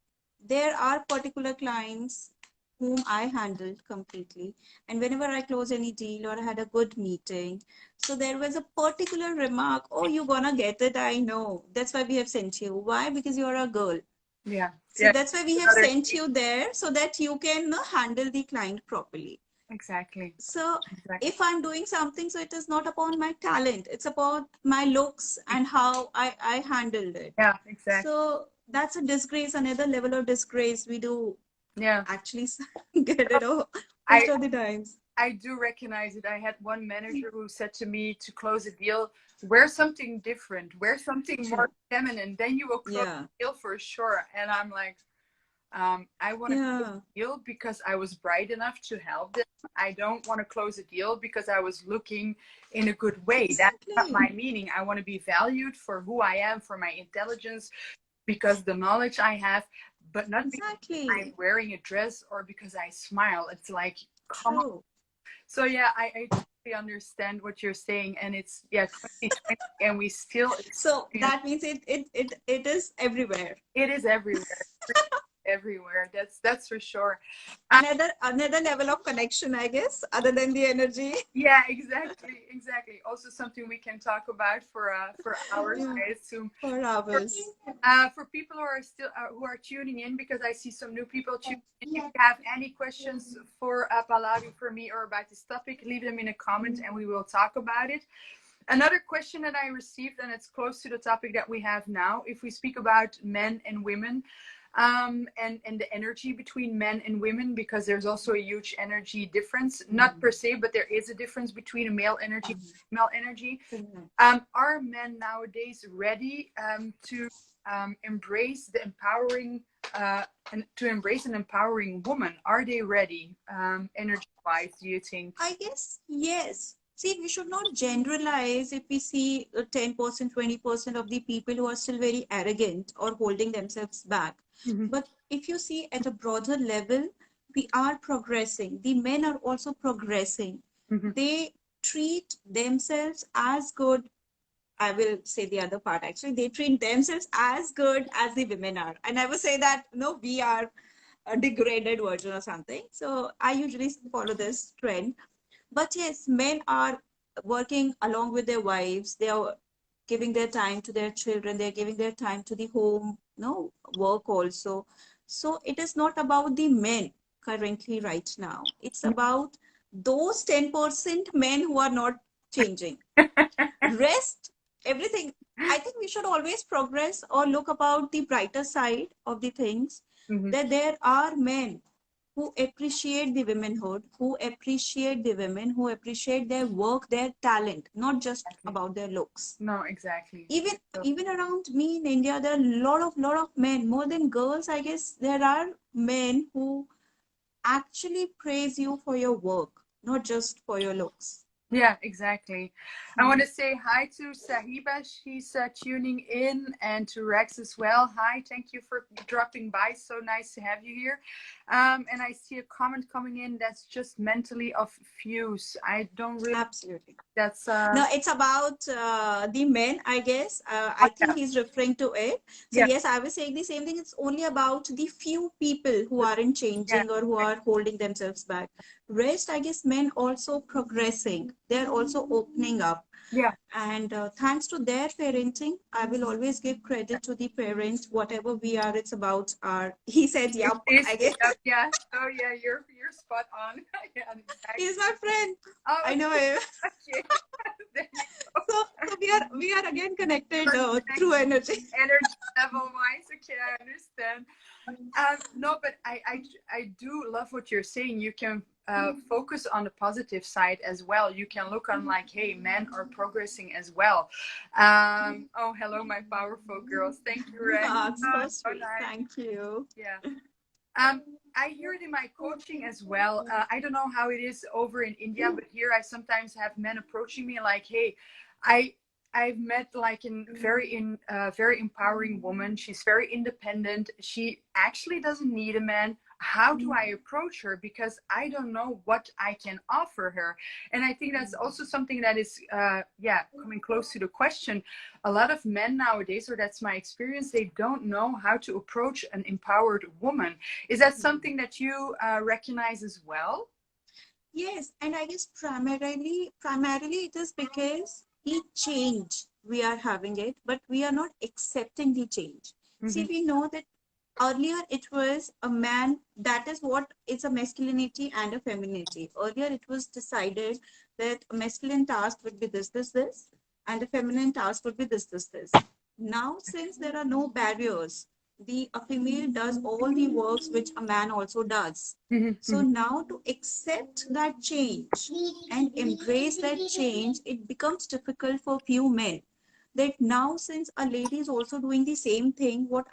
there are particular clients whom I handled completely. And whenever I close any deal or I had a good meeting, so there was a particular remark, oh, you're gonna get it, I know. That's why we have sent you. Why? Because you're a girl. yeah, So yeah, that's why we have another sent you there so that you can handle the client properly. exactly, So exactly, if I'm doing something, so it is not upon my talent, it's about my looks and how I handled it. yeah, exactly, So that's a disgrace, another level of disgrace we do yeah. actually get it all I most of the times. I do recognize it. I had one manager who said to me to close a deal, wear something different, wear something more True. feminine, then you will close Yeah. the deal for sure. And I'm like, I want to close Yeah, a deal because I was bright enough to help them. I don't want to close a deal because I was looking in a good way. That's not exactly. my meaning. I want to be valued for who I am, for my intelligence, because the knowledge I have, but not because I'm Exactly. wearing a dress or because I smile. It's like, come on. True. So yeah, I totally understand what you're saying, and it's yeah, 2020, and we still So experience that means it is everywhere. it is everywhere, everywhere. That's for sure. Another level of connection, I guess, other than the energy. Yeah, exactly, exactly. Also something we can talk about for hours, Yeah, I assume. for For, hours. for people who are still who are tuning in, because I see some new people tuning in. If you have any questions for Pallavi, for me, or about this topic, leave them in a comment and we will talk about it. Another question that I received, and it's close to the topic that we have now, if we speak about men and women, and the energy between men and women, because there's also a huge energy difference, not per se, but there is a difference between a male energy and female energy. Are men nowadays ready to embrace the empowering and to embrace an empowering woman? Are they ready, energy wise, do you think? I guess yes. See, we should not generalize if we see 10%, 20% of the people who are still very arrogant or holding themselves back. Mm-hmm. But if you see at a broader level, we are progressing. The men are also progressing. Mm-hmm. They treat themselves as good. I will say the other part actually. They treat themselves as good as the women are. I never say that, no, we are a degraded version or something. So I usually follow this trend. But yes, men are working along with their wives. They are giving their time to their children. They're giving their time to the home, no, work also. So it is not about the men currently right now. It's about those 10% men who are not changing. Rest, everything. I think we should always progress or look about the brighter side of the things, Mm-hmm. that there are men who appreciate the womenhood, who appreciate the women, who appreciate their work, their talent, not just Exactly. about their looks. No, exactly. Even So, even around me in India, there are a lot of men, more than girls, I guess. There are men who actually praise you for your work, not just for your looks. yeah, exactly. I want Hmm. to say hi to Sahiba. She's tuning in, and to Rex as well. Hi, thank you for dropping by. So nice to have you here. And I see a comment coming in that's just mentally off fuse. I don't really. Absolutely. That's No, it's about the men, I guess. oh, I think yeah, he's referring to it. So, yeah, yes, I was saying the same thing. It's only about the few people who aren't yeah, changing or who are holding themselves back. Rest, I guess, men also progressing. They're also opening up. yeah. And thanks to their parenting, I will always give credit to the parents. Whatever we are, it's about our. He said, It "Yup." is. I guess Yeah, yeah. Oh yeah, you're spot on. Yeah, exactly. he's my friend. Oh, I know him. okay. There you So we are again connected go. through energy. Energy level wise, okay, I understand. No, but I do love what you're saying. You can focus on the positive side as well. You can look on like, hey, men are progressing as well. Oh, hello, my powerful girls. Thank you, Rex. Ah, it's Oh, so so sweet. nice. Thank you. Yeah. I hear it in my coaching as well. I don't know how it is over in India, but here I sometimes have men approaching me like, "Hey, I I've met like in very empowering woman. She's very independent. She actually doesn't need a man. How do I approach her? Because I don't know what I can offer her." And I think that's also something that is, yeah, coming close to the question. A lot of men nowadays, or that's my experience, they don't know how to approach an empowered woman. Is that something that you recognize as well? Yes, and I guess primarily it is because the change we are having it, but we are not accepting the change. See, Mm-hmm. we know that earlier it was a man, that is what it's a masculinity and a femininity. Earlier it was decided that a masculine task would be this, and a feminine task would be this. Now, since there are no barriers, the a female does all the works which a man also does. So Mm-hmm. now to accept that change and embrace that change, it becomes difficult for few men. That now, since a lady is also doing the same thing, what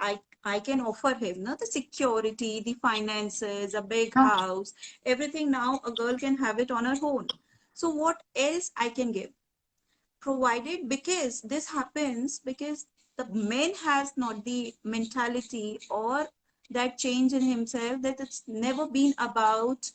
I can offer him, the security, the finances, a big Oh, house, everything. Now a girl can have it on her own. So what else I can give? Provided, because this happens because the man has not the mentality or that change in himself, that it's never been about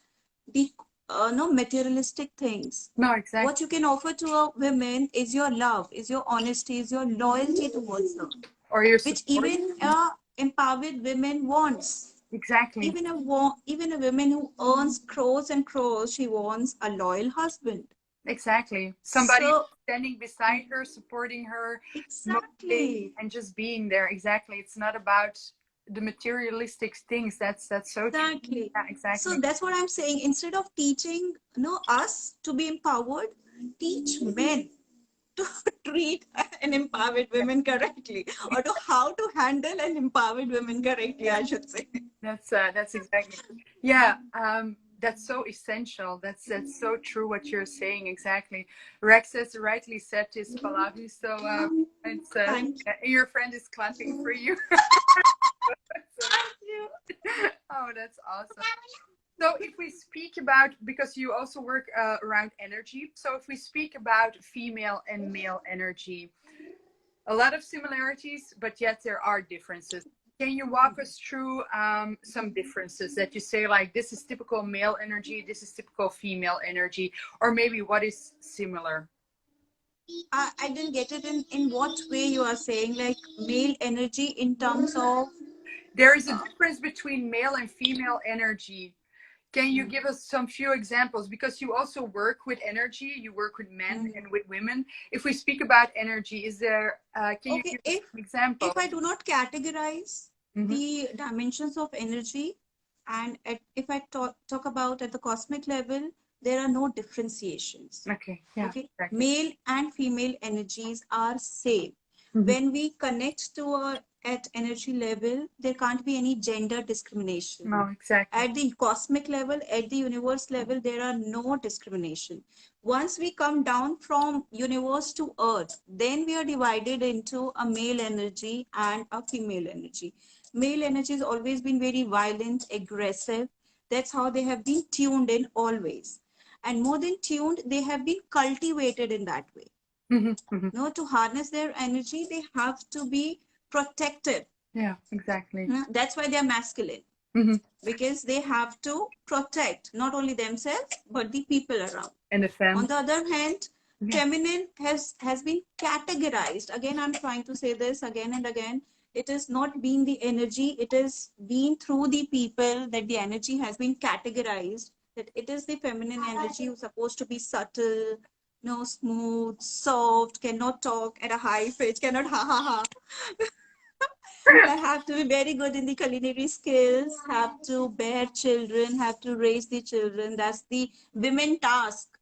the no materialistic things. no, What exactly. you can offer to a woman is your love, is your honesty, is your loyalty towards them, Or your which support. even a empowered women wants. Exactly. Even a woman who earns crores and crores, she wants a loyal husband. Exactly. Somebody So standing beside her, supporting her, motivating, exactly, and just being there. Exactly. It's not about the materialistic things. That's so true. exactly. Yeah, So exactly. that's what I'm saying. Instead of teaching, us to be empowered, teach men to treat an empowered woman correctly, or to how to handle an empowered woman correctly, I should say. That's exactly. Yeah, that's so essential. That's so true what you're saying. Exactly. Rex has rightly said this, Pallavi. So it's Thank yeah, your friend is clapping for you. So, you. oh, that's awesome. So if we speak about, because you also work around energy, so if we speak about female and male energy, a lot of similarities, but yet there are differences. Can you walk us through some differences that you say, like, this is typical male energy, this is typical female energy, or maybe what is similar? I didn't get it in what way you are saying, like male energy in terms of. There is a difference between male and female energy. Can you give us some few examples? Because you also work with energy, you work with men Mhm. and with women. If we speak about energy, is there, can you Okay, give us some examples? if I do not categorize Mm-hmm. the dimensions of energy, and if I talk about at the cosmic level, there are no differentiations. Okay, yeah, Okay, exactly. male and female energies are same. Mm-hmm. When we connect to a at energy level, there can't be any gender discrimination. No, exactly. At the cosmic level, at the universe level, there are no discrimination. Once we come down from universe to earth, then we are divided into a male energy and a female energy. Male energy has always been very violent, aggressive. That's how they have been tuned in always. And more than tuned, they have been cultivated in that way. Mm-hmm. Mm-hmm. No, to harness their energy, they have to be protective. Yeah, exactly. That's why they're masculine, Mm-hmm. because they have to protect not only themselves but the people around. And the On femme. the other hand, Yeah. feminine has been categorized. Again, I'm trying to say this again and again. It is not been the energy, it is been through the people that the energy has been categorized. That it is the feminine energy who's supposed to be subtle, no, smooth, soft, cannot talk at a high pitch, cannot ha ha ha. I have to be very good in the culinary skills, have to bear children, have to raise the children. That's the women task,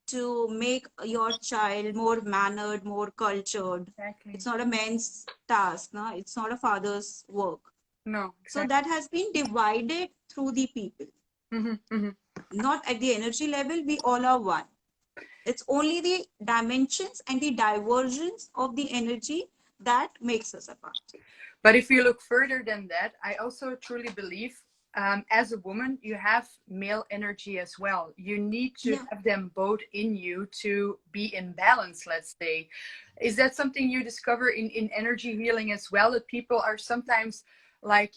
to make your child more mannered, more cultured. Exactly. It's not a man's task, no? It's not a father's work. No, So exactly. that has been divided through the people. Mm-hmm. Mm-hmm. Not at the energy level, we all are one. It's only the dimensions and the divergence of the energy that makes us apart. But if you look further than that, I also truly believe, as a woman, you have male energy as well. You need to Yeah. have them both in you to be in balance, let's say. Is that something you discover in energy healing as well? That people are sometimes like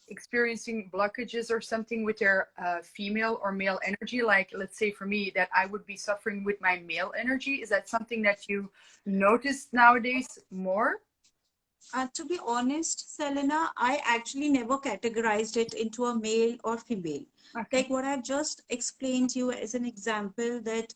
experiencing blockages or something with their female or male energy? Like, let's say for me, that I would be suffering with my male energy. Is that something that you notice nowadays more? To be honest, Selena, I actually never categorized it into a male or female. Okay. Like what I've just explained to you as an example, that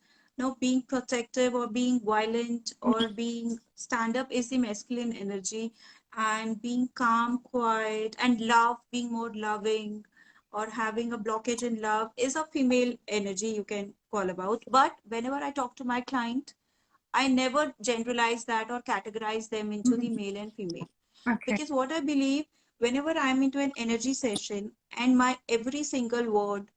being protective or being violent or being stand up is the masculine energy, and being calm, quiet, and love, being more loving, or having a blockage in love is a female energy, you can call about. But whenever I talk to my client, I never generalize that or categorize them into the Mhm. male and female. Okay. Because what I believe, whenever I'm into an energy session, and my every single word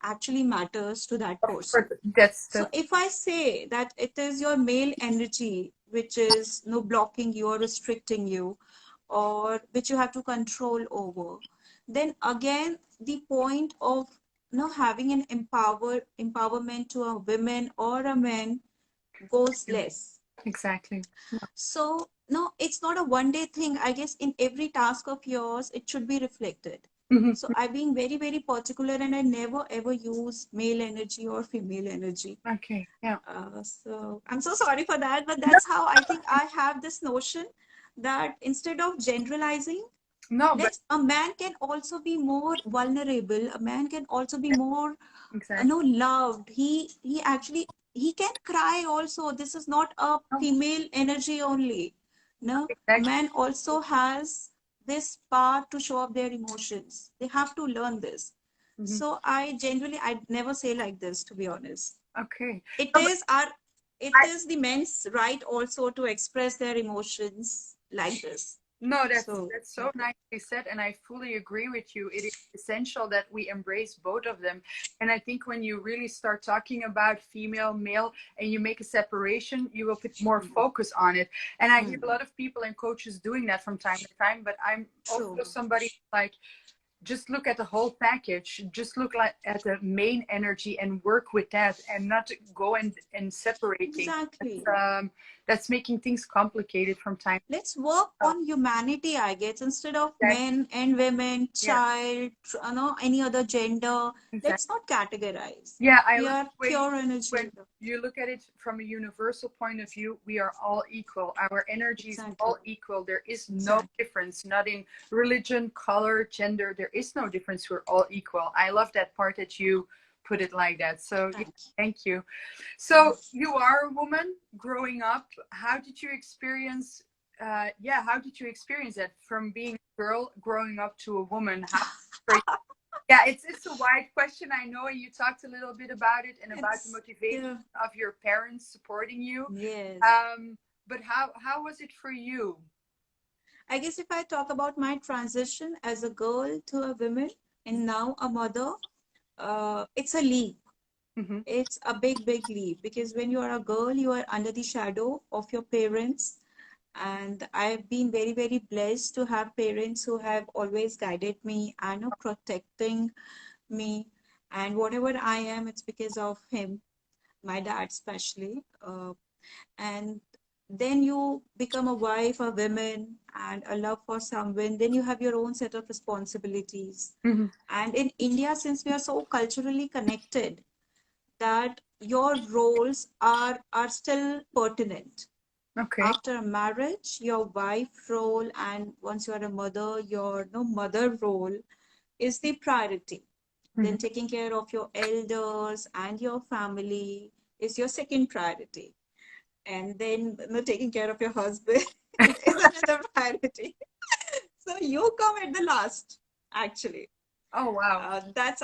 actually matters to that Of person. course, that's So that's if I say that it is your male energy which is blocking you or restricting you, or which you have to control over, then again the point of having an empowerment to a woman or a man goes less. Exactly. So no, it's not a one day thing. I guess in every task of yours it should be reflected. Mhm. So I've been very very particular, and I never ever use male energy or female energy. Okay. Yeah. So I'm so sorry for that, but No, that's how I think I have this notion that instead of generalizing, no, but let's a man can also be more vulnerable. A man can also be more exactly. loved. He actually he can cry also. This is not a No, female energy only. No, a exactly. man also has this power to show up their emotions. They have to learn this. Mhm. So I never say like this, to be honest. Okay. It No, but is our it I is the men's right also to express their emotions like this. no, So that's yeah. so nicely said, and I fully agree with you. It is essential that we embrace both of them. And I think when you really start talking about female, male, and you make a separation, you will put more Mm, focus on it. And I hear a mm, lot of people and coaches doing that from time to time, but I'm true. also somebody like just look at the whole package, just look like at the main energy and work with that, and not go and separate things. Exactly. That's making things complicated from time Let's work to time. on humanity, I guess, instead of Exactly. men and women, Yeah, child, any other gender. exactly. Let's not categorize. Yeah, I We love are the way pure energy. when you look at it from a universal point of view, we are all equal. Our energy is Exactly. all equal. There is no Exactly. difference, not in religion, color, gender. There is no difference. We're all equal. I love that part that you put it like that. So, yeah, Thank thank you. you. So, you are a woman growing up. How did you experience? Yeah, how did you experience that from being a girl growing up to a woman? How for you? Yeah, it's a wide question. I know you talked a little bit about it and about the It's motivation yeah. of your parents supporting you. Yes. But how was it for you? I guess if I talk about my transition as a girl to a woman and now a mother, it's a leap. Mm-hmm. It's a big, big leap because when you are a girl, you are under the shadow of your parents. And I've been very, very blessed to have parents who have always guided me and protecting me. And whatever I am, it's because of him, my dad especially. And then you become a wife, a woman, and a love for someone. Then you have your own set of responsibilities. Mm-hmm. And in India, since we are so culturally connected, that your roles are still pertinent. Okay. After a marriage, your wife role, and once you are a mother, your no mother role is the priority. Then Mm-hmm. taking care of your elders and your family is your second priority. And then taking care of your husband is another priority. So you come at the last, actually. Oh wow. That's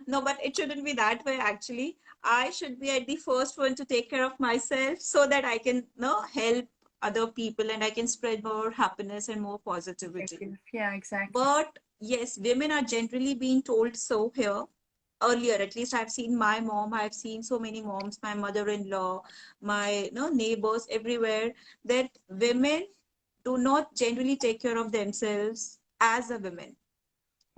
no, but it shouldn't be that way. Actually, I should be at the first one to take care of myself so that I can help other people and I can spread more happiness and more positivity. Yeah, exactly. But yes, women are generally being told so here. Earlier, at least I've seen my mom, I've seen so many moms, my mother-in-law, my neighbors everywhere, that women do not generally take care of themselves as a woman.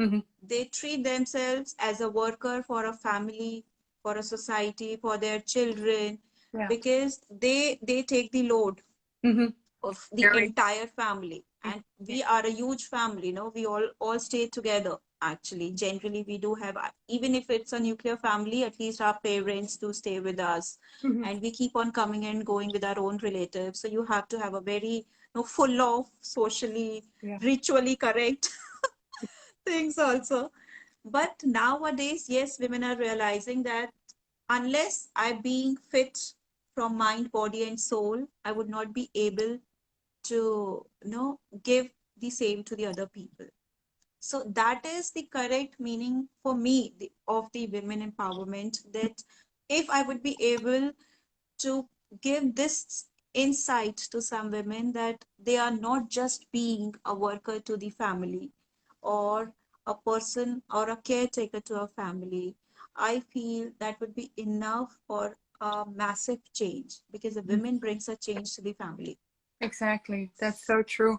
Mm-hmm. They treat themselves as a worker for a family, for a society, for their children, Yeah. because they take the load Mm-hmm. of the Very. entire family. And Yeah. we are a huge family, we all stay together. Actually, generally we do have, even if it's a nuclear family, at least our parents do stay with us, Mm-hmm. and we keep on coming and going with our own relatives. So you have to have a very full of socially, Yeah. ritually correct things also. But nowadays, yes, women are realizing that unless I'm being fit from mind, body, and soul, I would not be able to give the same to the other people. So that is the correct meaning for me of the women empowerment, that if I would be able to give this insight to some women, that they are not just being a worker to the family or a person or a caretaker to a family, I feel that would be enough for a massive change, because the women brings a change to the family. Exactly. That's so true.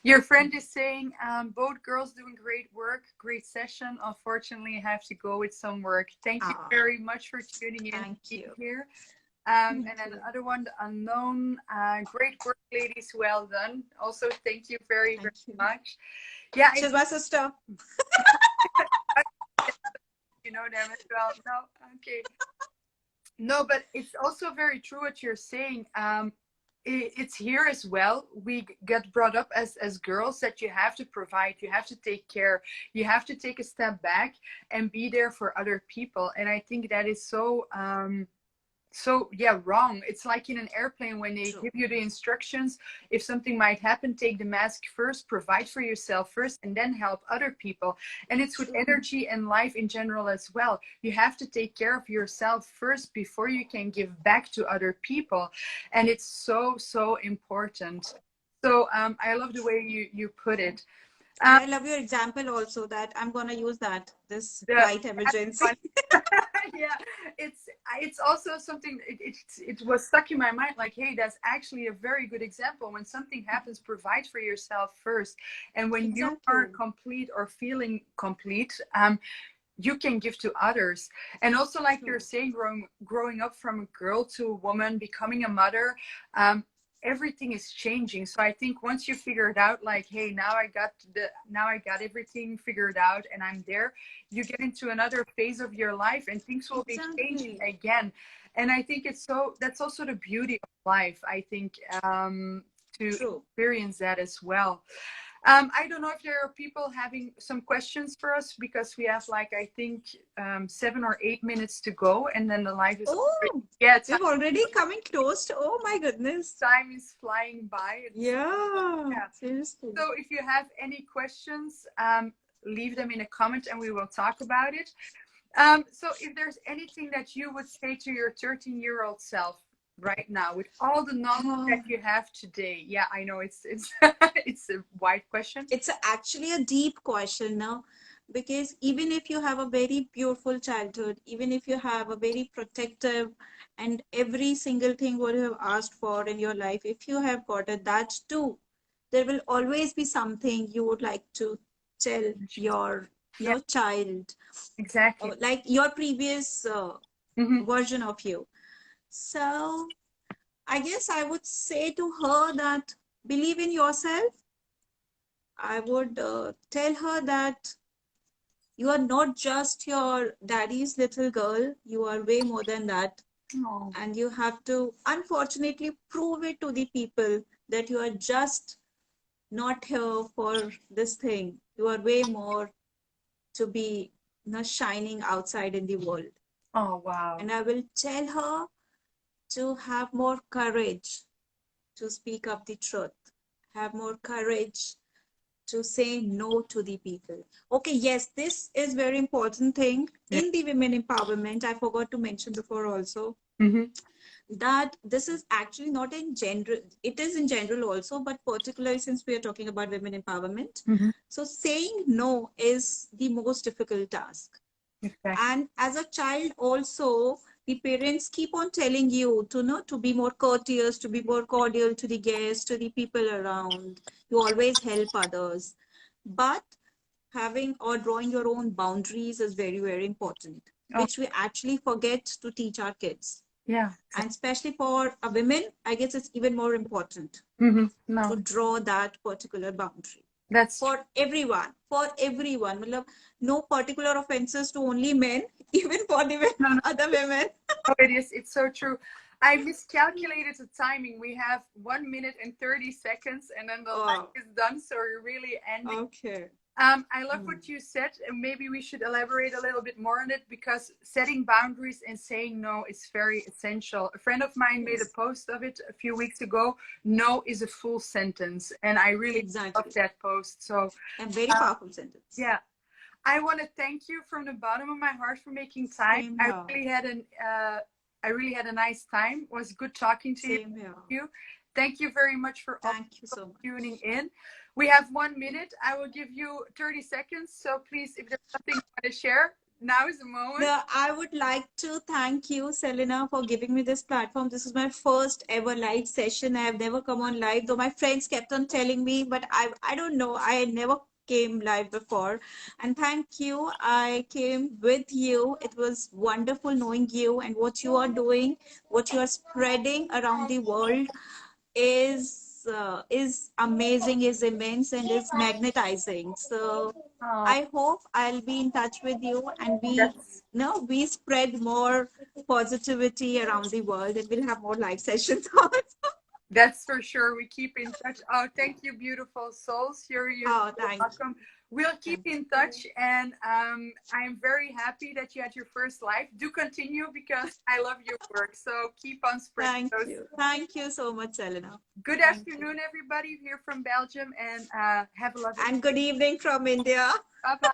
Your friend is saying, both girls doing great work, great session. Unfortunately, I have to go with some work. Thank you Ah, very much for tuning in and thank being you. here. And Thank then you. the other one, the unknown. Great work, ladies. Well done. Also, thank you very, very Thank you. much. Yeah, She's my sister. you know them as well. No, okay. No, but it's also very true what you're saying. It's here as well. We get brought up as girls that you have to provide, you have to take care, you have to take a step back and be there for other people. And I think that is so yeah, wrong. It's like in an airplane when they True. give you the instructions, if something might happen, take the mask first, provide for yourself first, and then help other people. And it's with True. energy and life in general as well. You have to take care of yourself first before you can give back to other people. And it's so important. So I love the way you put it. And um, I love your example also that I'm gonna use that, this the flight emergency. yeah, it's also something, it was stuck in my mind, like, hey, that's actually a very good example. When something happens, provide for yourself first, and when you are Exactly. complete or feeling complete, you can give to others. And also, like you're True. saying, growing up from a girl to a woman, becoming a mother, um, everything is changing. So I think once you figure it out, like, hey, now I got everything figured out and I'm there, you get into another phase of your life and things will be changing Exactly. again. And I think that's also the beauty of life, I think, to True. experience that as well. I don't know if there are people having some questions for us, because we have, like, I think 7 or 8 minutes to go, and then the live is already, Oh, yeah, we've already coming close to, oh my goodness. time is flying by. It's Yeah, yeah. seriously. So if you have any questions, leave them in a comment and we will talk about it. So if there's anything that you would say to your 13-year-old self right now, with all the knowledge that Uh, you have today, yeah, I know it's it's a wide question. actually a deep question now, because even if you have a very beautiful childhood, even if you have a very protective and every single thing what you have asked for in your life, if you have got it, that too, there will always be something you would like to tell your Yeah, child, exactly. or like your previous Hmm. version of you. So I guess I would say to her that believe in yourself. I would tell her that you are not just your daddy's little girl, you are way more than that. Oh, And you have to, unfortunately, prove it to the people that you are just not here for this thing. You are way more to be, shining outside in the world. oh, wow. And I will tell her to have more courage to speak up the truth, have more courage to say no to the people. Okay, yes, this is very important thing Yeah. in the women empowerment. I forgot to mention before also Hmm. that this is actually not in general, it is in general also, but particularly since we are talking about women empowerment. Hmm. So saying no is the most difficult task. Exactly. And as a child also, the parents keep on telling you to know to be more courteous, to be more cordial to the guests, to the people around. You always help others. But having or drawing your own boundaries is very, very important, Oh, which we actually forget to teach our kids. yeah. And especially for a women, I guess it's even more important Hmm. No, to draw that particular boundary that's true. for everyone, for everyone. Matlab, no particular offenses to only men, even for the No, no, other women. it is. It's so true. I miscalculated the timing. We have 1 minute and 30 seconds, and then the live Oh, is done. So we're really ending. okay. I love Mm. what you said, and maybe we should elaborate a little bit more on it, because setting boundaries and saying no is very essential. A friend of mine made a Yes, post of it a few weeks ago. No is a full sentence, and I really love exactly. that post. So, A very uh, powerful sentence. yeah, I want to thank you from the bottom of my heart for making time. Same here. I really had a nice time. It was good talking to Same here. you. Thank you very much for all Thank you so much. tuning in. We have 1 minute. I will give you 30 seconds. So please, if there's something you want to share, Now is the moment. No, I would like to thank you, Selena, for giving me this platform. This is my first ever live session. I have never come on live, though my friends kept on telling me, but I don't know. I never came live before. And thank you. I came with you. It was wonderful knowing you and what you are doing, what you are spreading around the world is amazing, is immense, and is magnetizing. So Oh, I hope I'll be in touch with you, and that's we spread more positivity around the world, and we'll have more live sessions also. That's for sure. We keep in touch. Oh, thank you, beautiful souls. You're Oh, so thank you. welcome. We'll keep Thank in you. touch, and I'm very happy that you had your first live. Do continue because I love your work. So keep on spreading Thank those. you. Thank you so much, Selena. Good Thank you. afternoon, everybody here from Belgium, and have a lovely. And good evening from India. Bye bye.